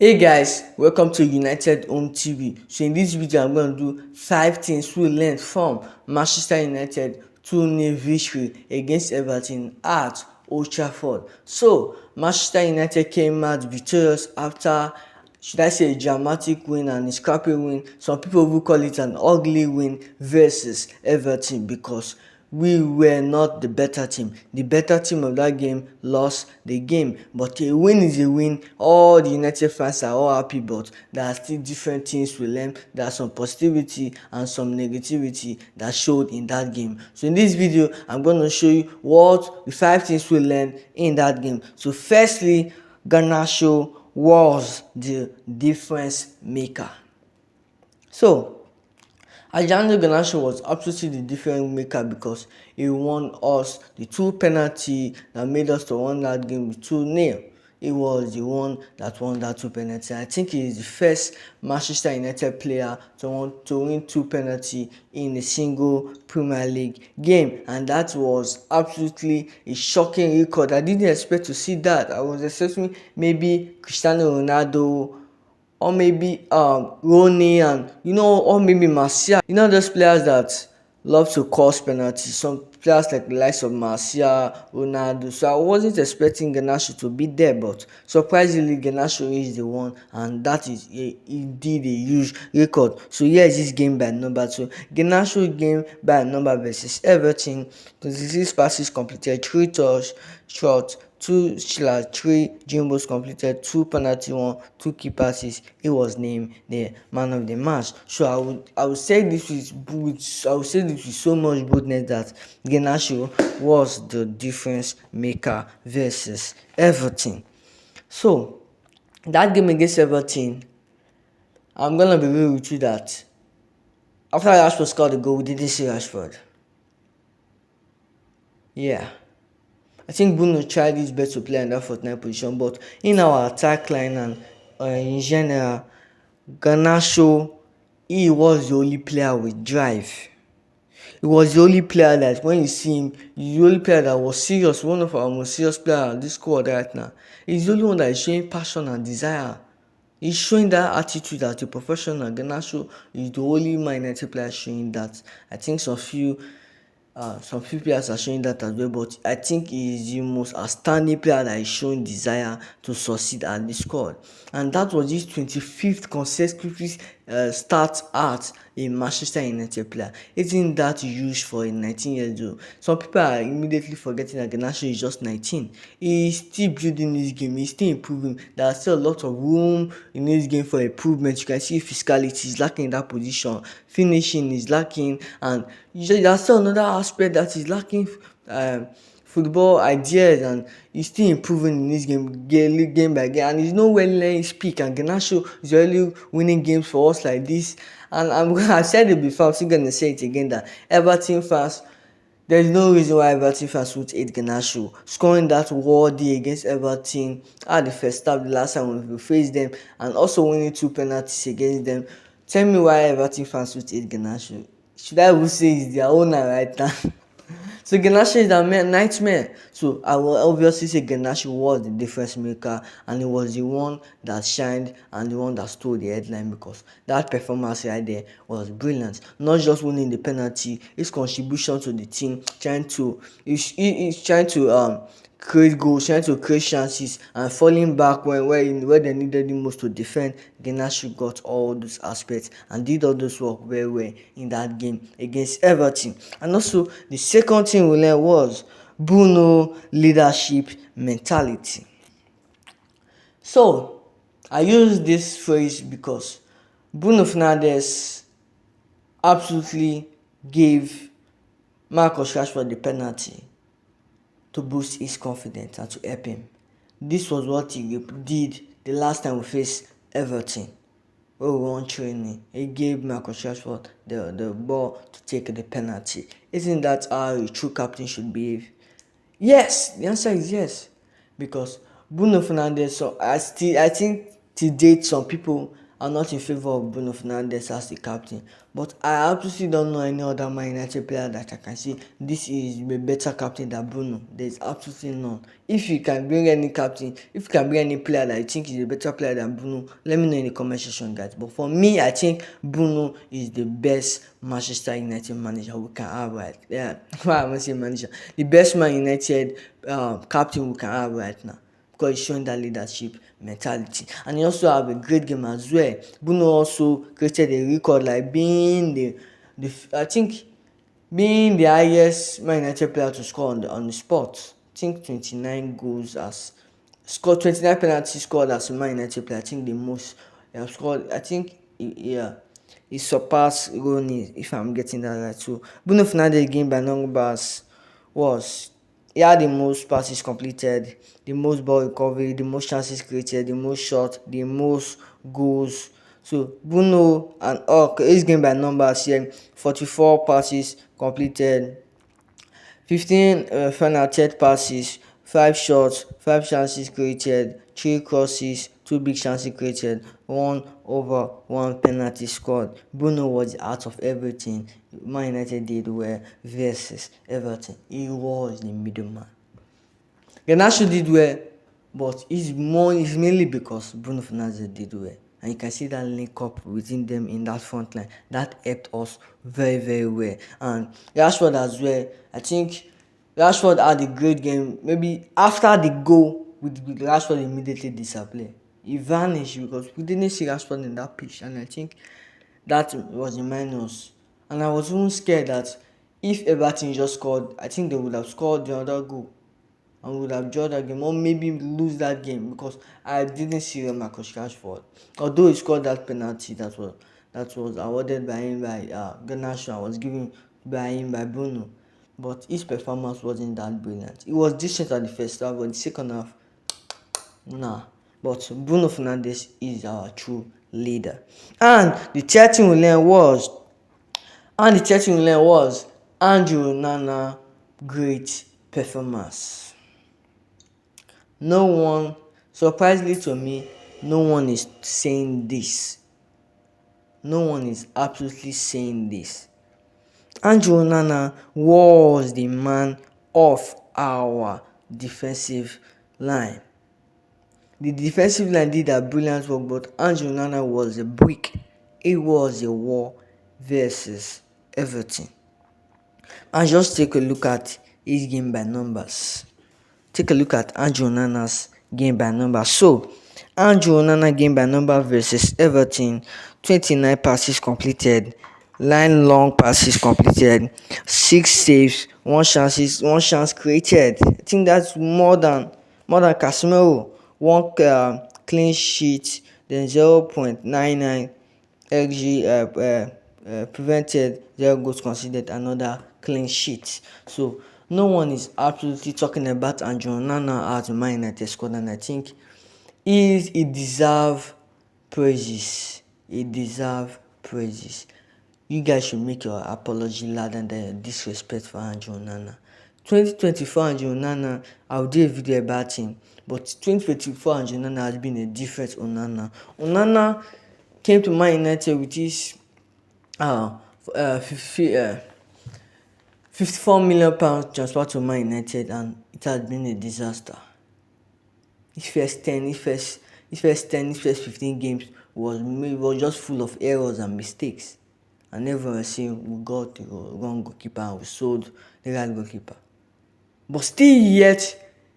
Hey guys, welcome to United Home TV. So in this video, I'm going to do 5 things we learned from Manchester United 2-0 victory against Everton at Old Trafford. So Manchester United came out victorious after, should I say, a dramatic win and a scrappy win. Some people will call it an ugly win versus Everton because we were not the better team. The better team of that game lost the game, but a win is a win. All the United fans are all happy, but there are still different things we learn. There are some positivity and some negativity that showed in that game. So in this video, I'm going to show you what the 5 things we learned in that game. So firstly, Garnacho was the difference maker. So Garnacho was absolutely the difference maker because he won us the 2 penalty that made us to win that game with 2-0. He was the one that won that 2 penalty. I think he is the first Manchester United player to win 2 penalty in a single Premier League game, and that was absolutely a shocking record. I didn't expect to see that. I was expecting maybe Cristiano Ronaldo or maybe Rooney and or maybe Martial. Those players that love to cause penalties. Some players like the likes of Martial, Ronaldo. So I wasn't expecting Garnacho to be there, but surprisingly Garnacho is the one, and that is he did a huge record. So here is this game by number 2. Garnacho game by number versus Everton. 26 passes completed, 3 touch shots, 3 Jimbos completed, 2 penalty, 2 key passes. He was named the man of the match. So I would say this with so much boldness that Garnacho was the difference maker versus Everton. So that game against Everton, I'm gonna be real with you that after Rashford scored the goal, we didn't see Rashford. Yeah. I think Bruno tried his best to play in that 49 position, but in our attack line and in general, Garnacho, he was the only player with drive. He was the only player that when you see him, he's the only player that was serious, one of our most serious players in this squad right now. He's the only one that is showing passion and desire. He's showing that attitude as a professional. Garnacho is the only Man United player showing that. I think some few players are showing that as well, but I think he is the most outstanding player that is showing desire to succeed at the squad. And that was his 25th consecutive start at a Manchester United player. Isn't that huge for a 19 years old? Some people are immediately forgetting that Garnacho is just 19. He is still building his game. He's still improving. There's still a lot of room in his game for improvement. You can see physicality is lacking in that position. Finishing is lacking, and there's still another aspect that is lacking. Football ideas, and he's still improving in this game by game, and he's nowhere letting his peak. And Garnacho is really winning games for us like this. And I've said it before, I'm still gonna say it again, that Everton fans, there's no reason why Everton fans would hate Garnacho. Scoring that worthy against Everton at the first half the last time we faced them, and also winning 2 penalties against them. Tell me why Everton fans would hate Garnacho. Should I even say it's their owner right now? So Garnacho is a nightmare. So I will obviously say Garnacho was the difference maker, and he was the one that shined and the one that stole the headline, because that performance right there was brilliant. Not just winning the penalty, his contribution to the team, he's trying to create goals, trying to create chances, and falling back where they needed the most to defend. Garnacho got all those aspects and did all those work very well in that game against Everton. And also, the second thing we learned was Bruno leadership mentality. So I use this phrase because Bruno Fernandes absolutely gave Marcus Rashford the penalty to boost his confidence and to help him. This was what he did the last time we faced Everton, where we won training. He gave Marcus Rashford the ball to take the penalty. Isn't that how a true captain should behave? Yes, the answer is yes. Because Bruno Fernandes, so I think to date some people are not in favor of Bruno Fernandes as the captain, but I absolutely don't know any other Man United player that I can say this is a better captain than Bruno. There's absolutely none. If you can bring any captain, if you can bring any player that you think is a better player than Bruno, let me know in the comment section, guys. But for me, I think Bruno is the best Manchester United manager we can have right. Yeah, why am I saying manager? The best Man United captain we can have right now, because he's showing that leadership mentality, and he also have a great game as well. Bruno also created a record like being the I think being the highest Man United player to score on the spot. I think 29 goals as scored, 29 penalties scored as a Man United player. I think the most he have scored. I think he surpassed Rooney, if I'm getting that right. So Bruno Fernandes game by numbers was, he had the most passes completed, the most ball recovery, the most chances created, the most shots, the most goals. So Bruno and his game by numbers here: 44 passes completed, 15 final third passes, 5 shots, 5 chances created, 3 crosses, 2 big chances created, 1 over, 1 penalty scored. Bruno was out of everything Man United did well versus Everton. He was the middleman. Garnacho did well, but it's mainly because Bruno Fernandes did well. And you can see that link up within them in that front line. That helped us very, very well. And Rashford as well. I think Rashford had a great game. Maybe after the goal, with Rashford immediately disappeared. He vanished because we didn't see Rashford in that pitch. And I think that was a minus. And I was even scared that if Everton just scored, I think they would have scored the other goal and would have drawn that game, or maybe lose that game, because I didn't see Marcus Rashford. Although he scored that penalty that was awarded by him by Garnacho, was given by him by Bruno, but his performance wasn't that brilliant. It was decent at the first half, but the second half, nah. But Bruno Fernandes is our true leader. And the third thing we learned was, Andrew Onana great performance. No one, surprisingly to me, no one is saying this. No one is absolutely saying this. Andrew Onana was the man of our defensive line. The defensive line did a brilliant work, but Andrew Onana was a brick. It was a war versus Everton. And just take a look at his game by numbers. Take a look at Andrew Onana's game by number. So, Andrew Onana game by number versus Everton: 29 passes completed, 9 long passes completed, 6 saves, 1 chance created. I think that's more than Casemiro. 1 clean sheet, then 0.99 xg prevented, 0 goals conceded, another clean sheet. So no one is absolutely talking about Andrew Onana as a Man United squad, and I think he deserves praises. He deserves praises. You guys should make your apology louder than your disrespect for Andrew Onana. 2024 Andrew Onana, I'll do a video about him, but 2024 Andrew Onana has been a different Onana. Onana came to Man United with his 54 million pounds transfer to Man United, and it has been a disaster. His first 15 games was just full of errors and mistakes. And everyone was saying we got the wrong goalkeeper and we sold the right goalkeeper. But still yet,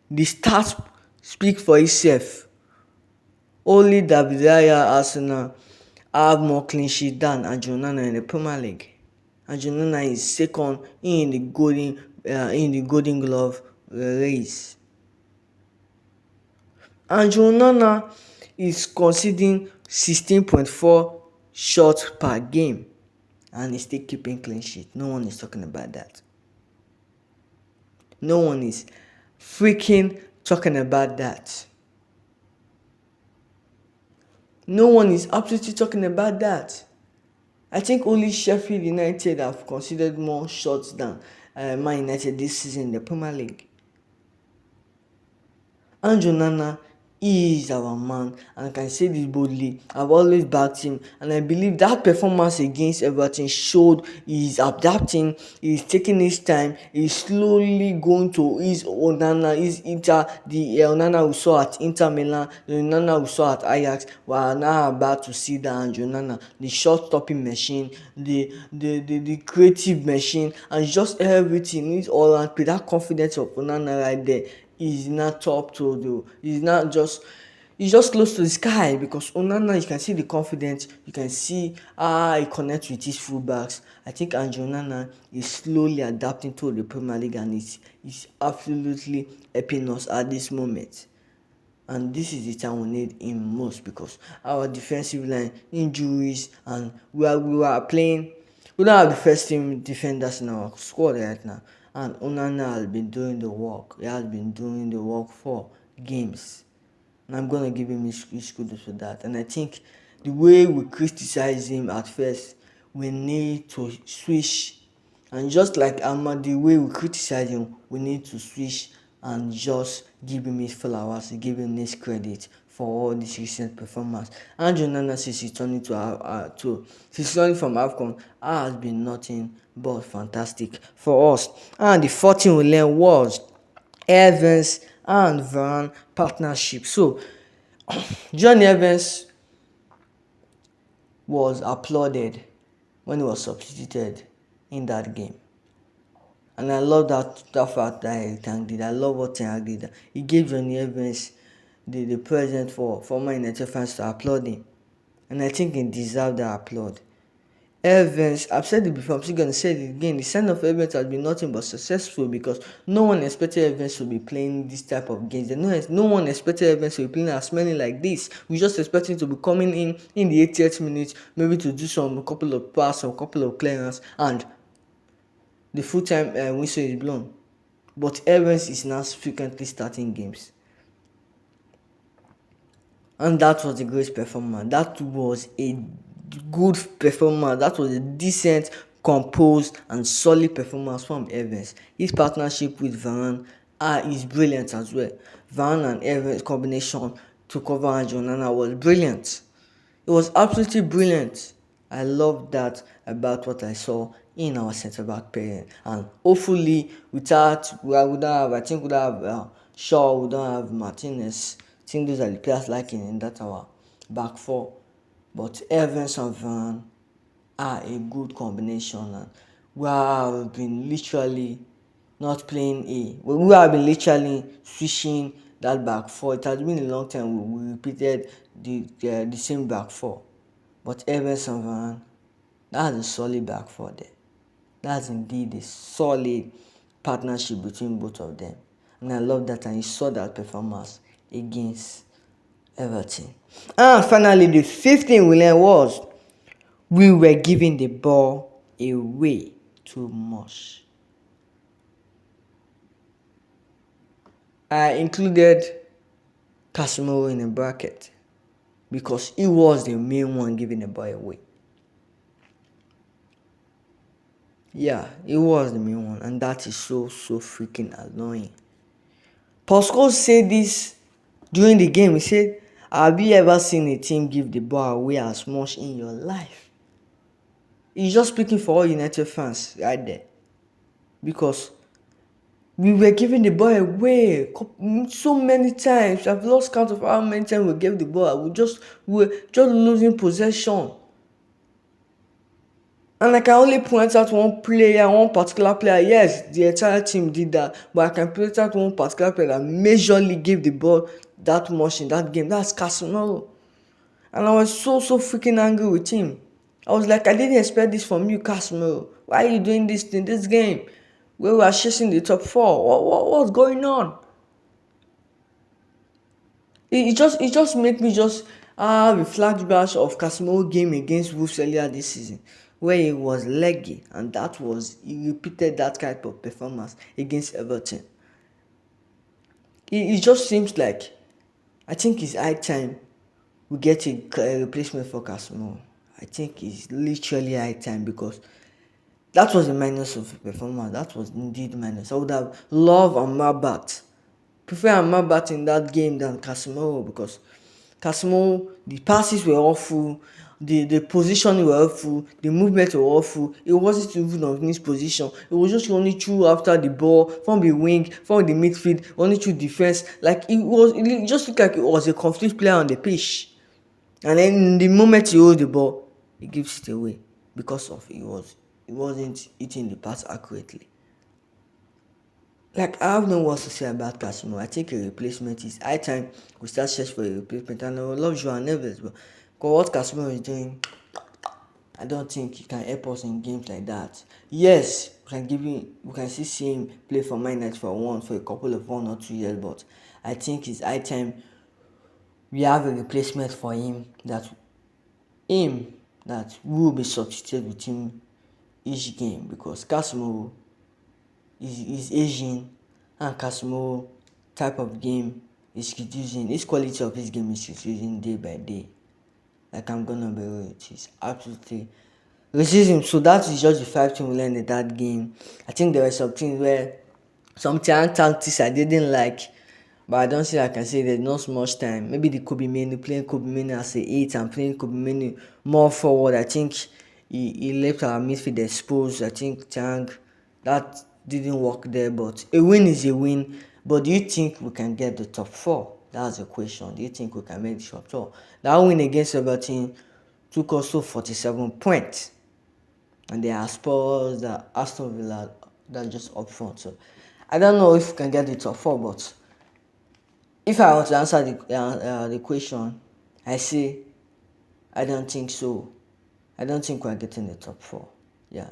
the stats speak for itself. Only David Raya, Arsenal have more clean sheet than Andrew Onana in the Premier League. Andrew Onana is second in the Golden Glove race. Andrew Onana is conceding 16.4 shots per game, and he's still keeping clean sheet. No one is talking about that. No one is freaking talking about that. No one is absolutely talking about that. I think only Sheffield United have conceded more shots than Man United this season in the Premier League. Andrew Onana he is our man, and I can say this boldly. I've always backed him, and I believe that performance against Everton showed he's adapting, he's taking his time, he's slowly going to his Onana, his Inter, the Onana we saw at Inter Milan, the Onana we saw at Ajax. We are now about to see that Andrew Onana, the shot stopping machine, the creative machine, and just everything. He's all around play. That confidence of Onana right there is not top to do. He's just close to the sky because Onana, you can see the confidence, you can see how he connects with his fullbacks. I think Andrew Onana is slowly adapting to the Premier League, and it's absolutely helping us at this moment. And this is the time we need him most because our defensive line, injuries, and we are playing. We don't have the first team defenders in our squad right now. And Onana has been doing the work. He has been doing the work for games. And I'm gonna give him his kudos for that. And I think the way we criticize him at first, we need to switch. And just like Ahmad, the way we criticize him, we need to switch and just give him his flowers, give him his credit for all this recent performance. Andrew Nana since he's returning from AFCON has been nothing but fantastic for us. And the 14 we learned was Evans and Varane partnership. So John Evans was applauded when he was substituted in that game. And I love that fact that Eric Tank did. I love what Ten Hag did. He gave Johnny Evans the present for former United fans to applaud him. And I think he deserved that applaud. Evans, I've said it before, I'm still going to say it again. The sign of Evans has been nothing but successful because no one expected Evans to be playing this type of games. No one expected Evans to be playing as many like this. We just expected him to be coming in the 80th minute, maybe to do a couple of passes, a couple of clearance, and the full-time whistle is blown. But Evans is now frequently starting games. And that was a great performance. That was a good performance. That was a decent, composed, and solid performance from Evans. His partnership with Varane is brilliant as well. Varane and Evans combination to cover Andrew Onana was brilliant. It was absolutely brilliant. I love that about what I saw in our centre back pair, and hopefully we don't have Shaw, we don't have Martinez. I think those are the players lacking in that our back four. But Evans and Varane are a good combination, and we have been literally not playing we have been literally switching that back four. It has been a long time we repeated the same back four. But Evans and Varane, that's a solid back four there. That's indeed a solid partnership between both of them. And I love that, and you saw that performance against Everton. And finally, the fifth thing we learned was we were giving the ball away too much. I included Casemiro in a bracket because he was the main one giving the ball away. Yeah, he was the main one, and that is so freaking annoying. Paul Scholes said this during the game. He said, have you ever seen a team give the ball away as much in your life? He's just speaking for all United fans right there. Because we were giving the ball away so many times. I've lost count of how many times we gave the ball. We were just losing possession. And I can only point out one particular player. Yes, the entire team did that. But I can point out one particular player that majorly gave the ball that much in that game. That's Casemiro. And I was so freaking angry with him. I was like, I didn't expect this from you, Casemiro. Why are you doing this in this game? Where we are chasing the top four. What's going on? It just made me just have a flashback of Casemiro game against Wolves earlier this season, where he was leggy, and he repeated that type of performance against Everton. It just seems like, I think it's high time we get a replacement for Casemiro. I think it's literally high time, because that was a minus of the performance. That was indeed minus. I would have loved Amrabat prefer Amrabat in that game than Casemiro because Casemiro, the passes were awful, the positioning were awful, the movement were awful. It wasn't even on his position. It was just running through after the ball from the wing, from the midfield, running through defense. Like it just looked like it was a complete player on the pitch. And then in the moment he holds the ball, he gives it away because of it wasn't hitting the pass accurately. Like I have no words to say about Casemiro. I think a replacement is high time we start search for a replacement. And I would love Joao Neves, but what Casemiro is doing, I don't think he can help us in games like that. Yes, we can still see him play for Man United for a couple of 1 or 2 years, but I think it's high time we have a replacement for him that will be substituted with him each game because Casemiro is aging and Casemiro type of game is reducing. His quality of his game is reducing day by day. Like I'm gonna be real, it is absolutely racism. So that is just the 5 things we learned in that game. I think there were some things where some tactics I didn't like, but I don't see I can say there's not so much time. Maybe the Kobe Menu playing Kobe Menu as a 8 and playing Kobe Menu more forward. I think he left our midfield exposed. I think that didn't work there, but a win is a win. But do you think we can get the top 4? That's the question. Do you think we can make the top 4? That win against Everton took us to 47 points. And there are Spurs, that Aston Villa that just up front. So I don't know if we can get the top 4, but if I want to answer the question, I say I don't think so. I don't think we're getting the top 4. Yeah,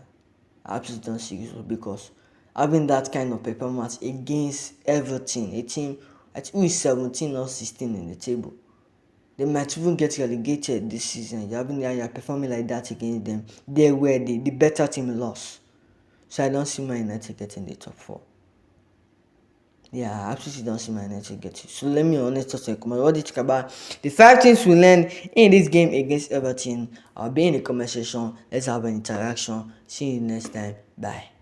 I absolutely don't see it because having that kind of performance against Everton, a team who is 17 or 16 in the table, they might even get relegated this season. You're performing like that against them. They were the better team lost. So I don't see Man United getting the top 4. Yeah, I absolutely don't see Man United getting. So let me honestly comment. What do you think about the 5 things we learned in this game against Everton? I'll be in the comment section. Let's have an interaction. See you next time. Bye.